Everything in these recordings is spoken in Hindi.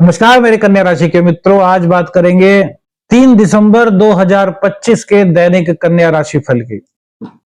नमस्कार मेरे कन्या राशि के मित्रों, आज बात करेंगे 3 दिसंबर 2025 के दैनिक कन्या राशि फल की।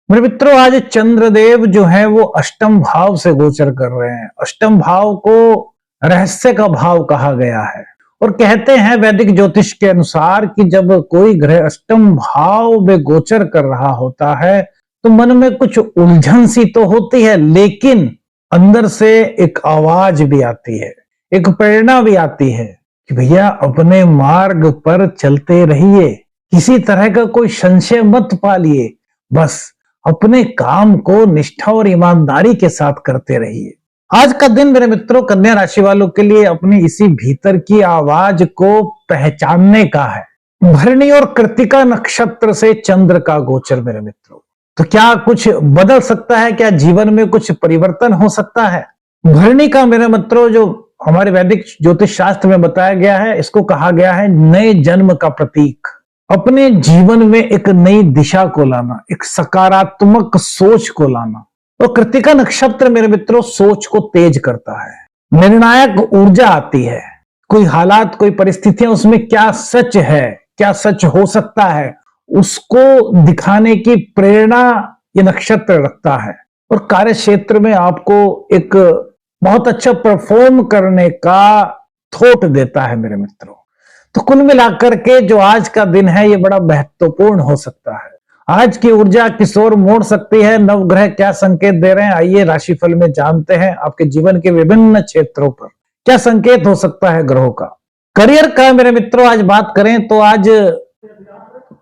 मेरे मित्रों, आज चंद्रदेव जो है वो अष्टम भाव से गोचर कर रहे हैं। अष्टम भाव को रहस्य का भाव कहा गया है और कहते हैं वैदिक ज्योतिष के अनुसार कि जब कोई ग्रह अष्टम भाव में गोचर कर रहा होता है तो मन में कुछ उलझन सी तो होती है, लेकिन अंदर से एक आवाज भी आती है, एक प्रेरणा भी आती है कि भैया अपने मार्ग पर चलते रहिए, किसी तरह का कोई संशय मत पालिए, बस अपने काम को निष्ठा और ईमानदारी के साथ करते रहिए। आज का दिन मेरे मित्रों कन्या राशि वालों के लिए अपनी इसी भीतर की आवाज को पहचानने का है। भरणी और कृत्तिका नक्षत्र से चंद्र का गोचर मेरे मित्रों, तो क्या कुछ बदल सकता है? क्या जीवन में कुछ परिवर्तन हो सकता है? भरणी का मेरे मित्रों जो हमारे वैदिक ज्योतिष शास्त्र में बताया गया है, इसको कहा गया है नए जन्म का प्रतीक। अपने जीवन में एक नई दिशा को लाना, एक सकारात्मक सोच को लाना। और कृत्तिका नक्षत्र मेरे मित्रों सोच को तेज करता है, निर्णायक ऊर्जा आती है। कोई हालात, कोई परिस्थितियां, उसमें क्या सच है, क्या सच हो सकता है, उसको दिखाने की प्रेरणा ये नक्षत्र रखता है। और कार्य क्षेत्र में आपको एक बहुत अच्छा परफॉर्म करने का थॉट देता है मेरे मित्रों। तो कुल मिलाकर के जो आज का दिन है ये बड़ा महत्वपूर्ण हो सकता है। आज की ऊर्जा किस ओर मोड़ सकती है, नवग्रह क्या संकेत दे रहे हैं, आइए राशिफल में जानते हैं। आपके जीवन के विभिन्न क्षेत्रों पर क्या संकेत हो सकता है ग्रहों का। करियर का मेरे मित्रों आज बात करें तो आज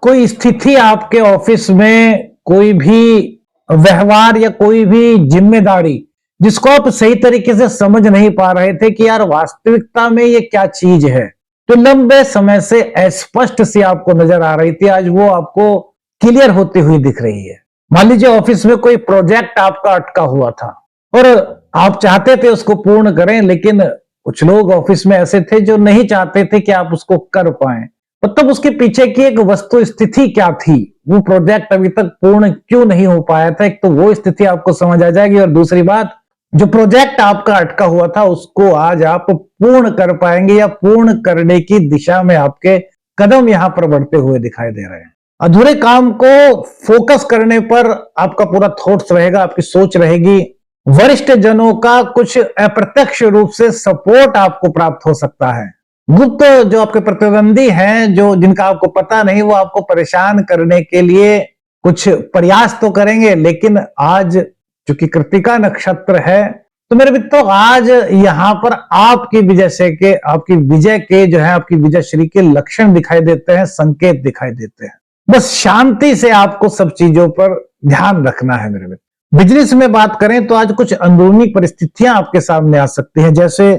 कोई स्थिति आपके ऑफिस में, कोई भी व्यवहार या कोई भी जिम्मेदारी जिसको आप सही तरीके से समझ नहीं पा रहे थे कि यार वास्तविकता में ये क्या चीज है, तो लंबे समय से अस्पष्ट सी आपको नजर आ रही थी, आज वो आपको क्लियर होती हुई दिख रही है। मान लीजिए ऑफिस में कोई प्रोजेक्ट आपका अटका हुआ था और आप चाहते थे उसको पूर्ण करें, लेकिन कुछ लोग ऑफिस में ऐसे थे जो नहीं चाहते थे कि आप उसको कर पाए। मतलब उसके पीछे की एक वस्तु स्थिति क्या थी, वो प्रोजेक्ट अभी तक पूर्ण क्यों नहीं हो पाया था, एक तो वो स्थिति आपको समझ आ जाएगी। और दूसरी बात, जो प्रोजेक्ट आपका अटका हुआ था उसको आज आप पूर्ण कर पाएंगे या पूर्ण करने की दिशा में आपके कदम यहां पर बढ़ते हुए दिखाई दे रहे हैं। अधूरे काम को फोकस करने पर आपका पूरा थॉट्स रहेगा, आपकी सोच रहेगी। वरिष्ठ जनों का कुछ अप्रत्यक्ष रूप से सपोर्ट आपको प्राप्त हो सकता है। गुप्त जो आपके प्रतिद्वंदी हैं, जो जिनका आपको पता नहीं, वो आपको परेशान करने के लिए कुछ प्रयास तो करेंगे, लेकिन आज चूंकि कृत्तिका नक्षत्र है तो मेरे मित्रों आज यहां पर आपकी आपकी विजय के जो है आपकी विजयश्री के लक्षण दिखाई देते हैं, संकेत दिखाई देते हैं। बस शांति से आपको सब चीजों पर ध्यान रखना है मेरे मित्र। बिजनेस में बात करें तो आज कुछ अंदरूनी परिस्थितियां आपके सामने आ सकती हैं। जैसे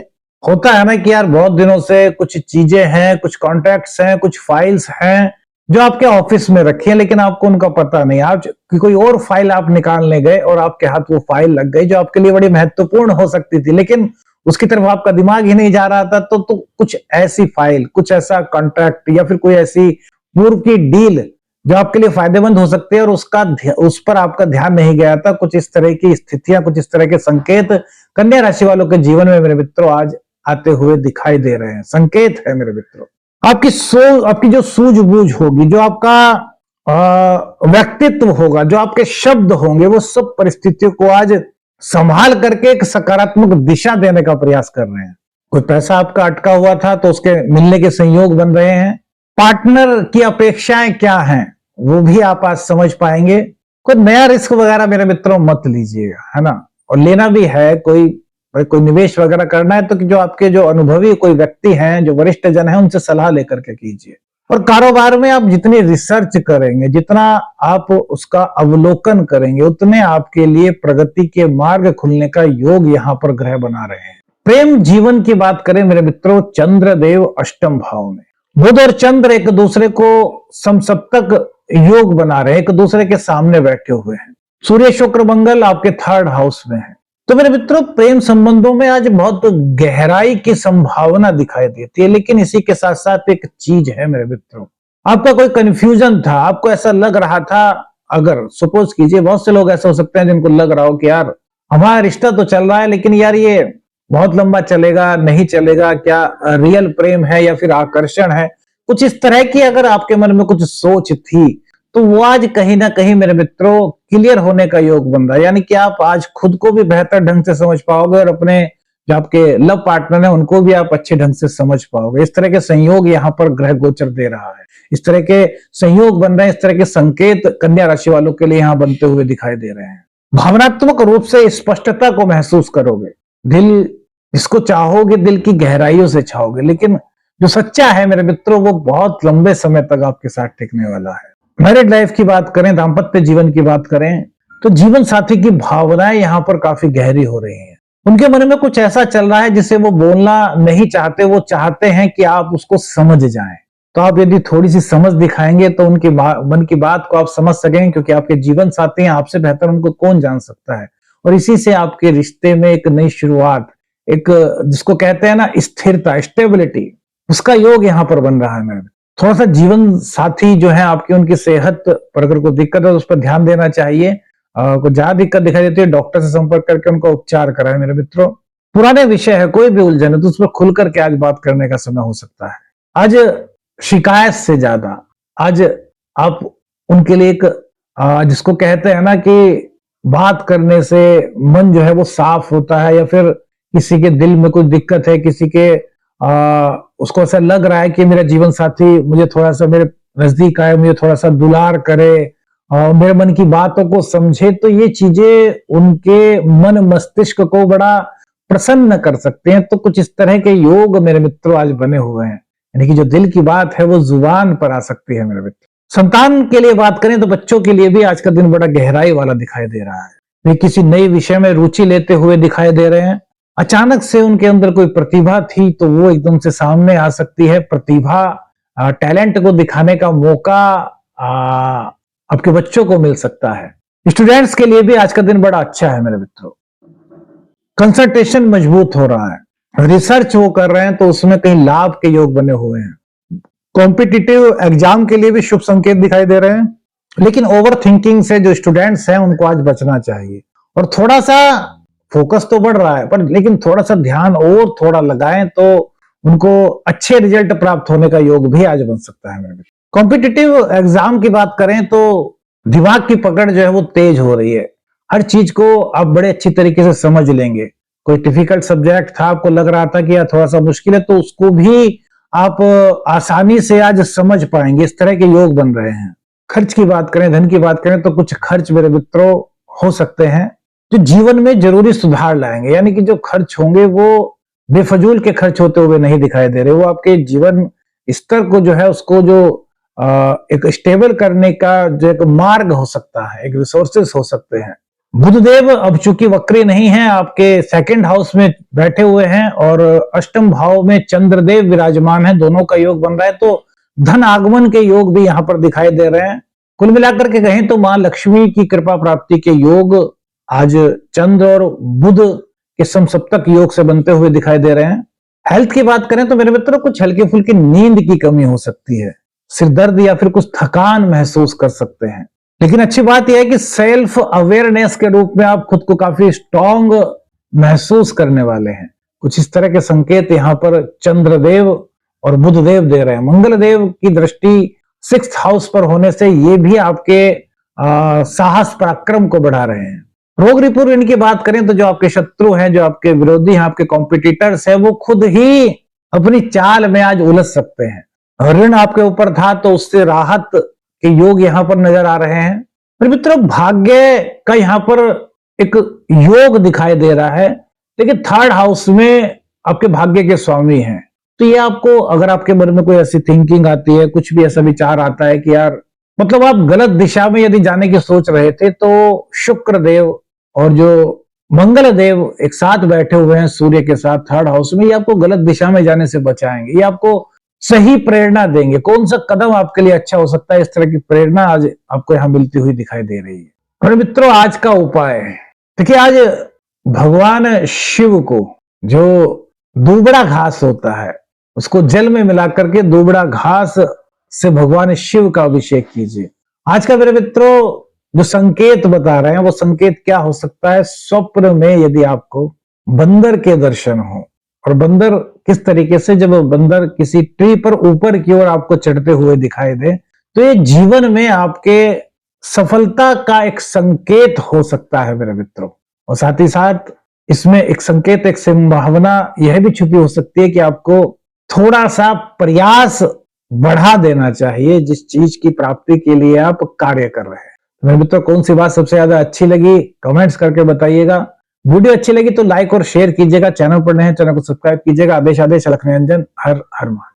होता है ना कि यार बहुत दिनों से कुछ चीजें हैं, कुछ कॉन्ट्रैक्ट्स हैं, कुछ फाइल्स हैं जो आपके ऑफिस में रखी है, लेकिन आपको उनका पता नहीं। आप कोई और फाइल आप निकालने गए और आपके हाथ वो फाइल लग गई जो आपके लिए बड़ी महत्वपूर्ण हो सकती थी, लेकिन उसकी तरफ आपका दिमाग ही नहीं जा रहा था। तो कुछ ऐसी फाइल, कुछ ऐसा कॉन्ट्रैक्ट या फिर कोई ऐसी पूर्व की डील जो आपके लिए फायदेमंद हो सकती है और उस पर आपका ध्यान नहीं गया था। कुछ इस तरह की स्थितियां, कुछ इस तरह के संकेत कन्या राशि वालों के जीवन में मेरे मित्रों आज आते हुए दिखाई दे रहे हैं। संकेत है मेरे मित्रों, आपकी जो सूझबूझ होगी, जो आपका व्यक्तित्व होगा, जो आपके शब्द होंगे, वो सब परिस्थितियों को आज संभाल करके एक सकारात्मक दिशा देने का प्रयास कर रहे हैं। कोई पैसा आपका अटका हुआ था तो उसके मिलने के संयोग बन रहे हैं। पार्टनर की अपेक्षाएं क्या हैं वो भी आप आज समझ पाएंगे। कोई नया रिस्क वगैरह मेरे मित्रों मत लीजिएगा, है ना। और लेना भी है, कोई निवेश वगैरह करना है तो जो आपके जो अनुभवी कोई व्यक्ति हैं, जो वरिष्ठ जन हैं, उनसे सलाह लेकर के कीजिए। और कारोबार में आप जितनी रिसर्च करेंगे, जितना आप उसका अवलोकन करेंगे, उतने आपके लिए प्रगति के मार्ग खुलने का योग यहाँ पर ग्रह बना रहे हैं। प्रेम जीवन की बात करें मेरे मित्रों, चंद्रदेव अष्टम भाव में, बुध और चंद्र एक दूसरे को समसप्तक योग बना रहे हैं, एक दूसरे के सामने बैठे हुए हैं। सूर्य शुक्र मंगल आपके 3rd हाउस में है। तो मेरे मित्रों प्रेम संबंधों में आज बहुत गहराई की संभावना दिखाई देती है, लेकिन इसी के साथ साथ एक चीज है मेरे मित्रों, आपका कोई कंफ्यूजन था, आपको ऐसा लग रहा था, अगर सपोज कीजिए बहुत से लोग ऐसे हो सकते हैं जिनको लग रहा हो कि यार हमारा रिश्ता तो चल रहा है, लेकिन यार ये बहुत लंबा चलेगा, नहीं चलेगा, क्या रियल प्रेम है या फिर आकर्षण है, कुछ इस तरह की अगर आपके मन में कुछ सोच थी, तो वो आज कहीं ना कहीं मेरे मित्रों क्लियर होने का योग बन रहा है। यानी कि आप आज खुद को भी बेहतर ढंग से समझ पाओगे और अपने जो आपके लव पार्टनर है उनको भी आप अच्छे ढंग से समझ पाओगे। इस तरह के संयोग यहाँ पर ग्रह गोचर दे रहा है, इस तरह के संयोग बन रहे हैं, इस तरह के संकेत कन्या राशि वालों के लिए यहाँ बनते हुए दिखाई दे रहे हैं। भावनात्मक रूप से स्पष्टता को महसूस करोगे, दिल इसको चाहोगे, दिल की गहराइयों से चाहोगे, लेकिन जो सच्चा है मेरे मित्रों वो बहुत लंबे समय तक आपके साथ टिकने वाला है। मैरिड लाइफ की बात करें, दाम्पत्य जीवन की बात करें, तो जीवन साथी की भावनाएं यहाँ पर काफी गहरी हो रही हैं। उनके मन में कुछ ऐसा चल रहा है जिसे वो बोलना नहीं चाहते, वो चाहते हैं कि आप उसको समझ जाएं। तो आप यदि थोड़ी सी समझ दिखाएंगे तो उनकी मन की बात को आप समझ सकेंगे, क्योंकि आपके जीवन साथी हैं, आपसे बेहतर उनको कौन जान सकता है। और इसी से आपके रिश्ते में एक नई शुरुआत, एक जिसको कहते हैं ना स्थिरता, स्टेबिलिटी, उसका योग यहाँ पर बन रहा है। मेरे थोड़ा सा जीवन साथी जो है आपकी, उनकी सेहत पर अगर कोई दिक्कत है तो उस पर ध्यान देना चाहिए। कोई ज्यादा दिक्कत दिखाई देती है, डॉक्टर से संपर्क करके उनका उपचार कराएं मेरे मित्रों। पुराने विषय है, कोई भी उलझन है तो उस पर खुल करके आज बात करने का समय हो सकता है। आज शिकायत से ज्यादा आज आप उनके लिए एक जिसको कहते हैं ना कि बात करने से मन जो है वो साफ होता है, या फिर किसी के दिल में कोई दिक्कत है, किसी के उसको ऐसा लग रहा है कि मेरा जीवन साथी मुझे थोड़ा सा मेरे नजदीक आए, मुझे थोड़ा सा दुलार करे और मेरे मन की बातों को समझे, तो ये चीजें उनके मन मस्तिष्क को बड़ा प्रसन्न कर सकते हैं। तो कुछ इस तरह के योग मेरे मित्रों आज बने हुए हैं, यानी कि जो दिल की बात है वो जुबान पर आ सकती है मेरे मित्र। संतान के लिए बात करें तो बच्चों के लिए भी आज का दिन बड़ा गहराई वाला दिखाई दे रहा है। वे किसी नए विषय में रुचि लेते हुए दिखाई दे रहे हैं। अचानक से उनके अंदर कोई प्रतिभा थी तो वो एकदम से सामने आ सकती है। प्रतिभा, टैलेंट को दिखाने का मौका आपके बच्चों को मिल सकता है। स्टूडेंट्स के लिए भी आज का दिन बड़ा अच्छा है मेरे मित्रों। कंसंट्रेशन मजबूत हो रहा है, रिसर्च वो कर रहे हैं तो उसमें कहीं लाभ के योग बने हुए हैं। कॉम्पिटिटिव एग्जाम के लिए भी शुभ संकेत दिखाई दे रहे हैं, लेकिन ओवर थिंकिंग से जो स्टूडेंट्स हैं उनको आज बचना चाहिए। और थोड़ा सा फोकस तो बढ़ रहा है, पर लेकिन थोड़ा सा ध्यान और थोड़ा लगाएं तो उनको अच्छे रिजल्ट प्राप्त होने का योग भी आज बन सकता है मेरे मित्र। कॉम्पिटिटिव एग्जाम की बात करें तो दिमाग की पकड़ जो है वो तेज हो रही है। हर चीज को आप बड़े अच्छी तरीके से समझ लेंगे। कोई डिफिकल्ट सब्जेक्ट था, आपको लग रहा था कि यार थोड़ा सा मुश्किल है, तो उसको भी आप आसानी से आज समझ पाएंगे। इस तरह के योग बन रहे हैं। खर्च की बात करें, धन की बात करें तो कुछ खर्च मेरे मित्रों हो सकते हैं जो जीवन में जरूरी सुधार लाएंगे। यानी कि जो खर्च होंगे वो बेफजूल के खर्च होते हुए नहीं दिखाई दे रहे, वो आपके जीवन स्तर को जो है उसको जो एक स्टेबल करने का जो एक मार्ग हो सकता है, एक रिसोर्सेस हो सकते हैं। बुधदेव अब चूंकि वक्री नहीं है, आपके सेकंड हाउस में बैठे हुए हैं और अष्टम भाव में चंद्रदेव विराजमान है, दोनों का योग बन रहा है, तो धन आगमन के योग भी यहां पर दिखाई दे रहे हैं। कुल मिलाकर के कहें तो मां लक्ष्मी की कृपा प्राप्ति के योग आज चंद्र और बुध के समसप्तक योग से बनते हुए दिखाई दे रहे हैं। हेल्थ की बात करें तो मेरे मित्रों कुछ हल्की फुल्की नींद की कमी हो सकती है, सिर दर्द या फिर कुछ थकान महसूस कर सकते हैं। लेकिन अच्छी बात यह है कि सेल्फ अवेयरनेस के रूप में आप खुद को काफी स्ट्रांग महसूस करने वाले हैं। कुछ इस तरह के संकेत यहाँ पर चंद्रदेव और बुधदेव दे रहे हैं। मंगल देव की दृष्टि 6th हाउस पर होने से ये भी आपके साहस पराक्रम को बढ़ा रहे हैं। रोग रिपुर इनकी बात करें तो जो आपके शत्रु हैं, जो आपके विरोधी हैं, आपके कॉम्पिटिटर्स हैं, वो खुद ही अपनी चाल में आज उलझ सकते हैं। ऋण आपके ऊपर था तो उससे राहत के योग यहाँ पर नजर आ रहे हैं। पर मित्रों भाग्य का यहाँ पर एक योग दिखाई दे रहा है, लेकिन 3rd हाउस में आपके भाग्य के स्वामी हैं। तो ये आपको, अगर आपके मन में कोई ऐसी थिंकिंग आती है, कुछ भी ऐसा विचार आता है कि यार मतलब आप गलत दिशा में यदि जाने की सोच रहे थे, तो शुक्र देव और जो मंगल देव एक साथ बैठे हुए हैं सूर्य के साथ 3rd हाउस में, ये आपको गलत दिशा में जाने से बचाएंगे, ये आपको सही प्रेरणा देंगे। कौन सा कदम आपके लिए अच्छा हो सकता है, इस तरह की प्रेरणा आज आपको यहां मिलती हुई दिखाई दे रही है। और मित्रों आज का उपाय देखिए, आज भगवान शिव को जो दूबड़ा घास होता है उसको जल में मिलाकर के दूबड़ा घास से भगवान शिव का अभिषेक कीजिए। आज का मेरे मित्रों जो संकेत बता रहे हैं वो संकेत क्या हो सकता है। स्वप्न में यदि आपको बंदर के दर्शन हो। और बंदर किस तरीके से, जब बंदर किसी ट्री पर ऊपर की ओर आपको चढ़ते हुए दिखाई दे, तो ये जीवन में आपके सफलता का एक संकेत हो सकता है मेरे मित्रों। और साथ ही साथ इसमें एक संकेत, एक संभावना यह भी छुपी हो सकती है कि आपको थोड़ा सा प्रयास बढ़ा देना चाहिए जिस चीज की प्राप्ति के लिए आप कार्य कर रहे हैं। मेरे मित्रों, कौन सी बात सबसे ज्यादा अच्छी लगी कमेंट्स करके बताइएगा। वीडियो अच्छी लगी तो लाइक और शेयर कीजिएगा। चैनल पर नए हैं, चैनल को सब्सक्राइब कीजिएगा। आदेश अलख निरंजन। हर हर महादेव।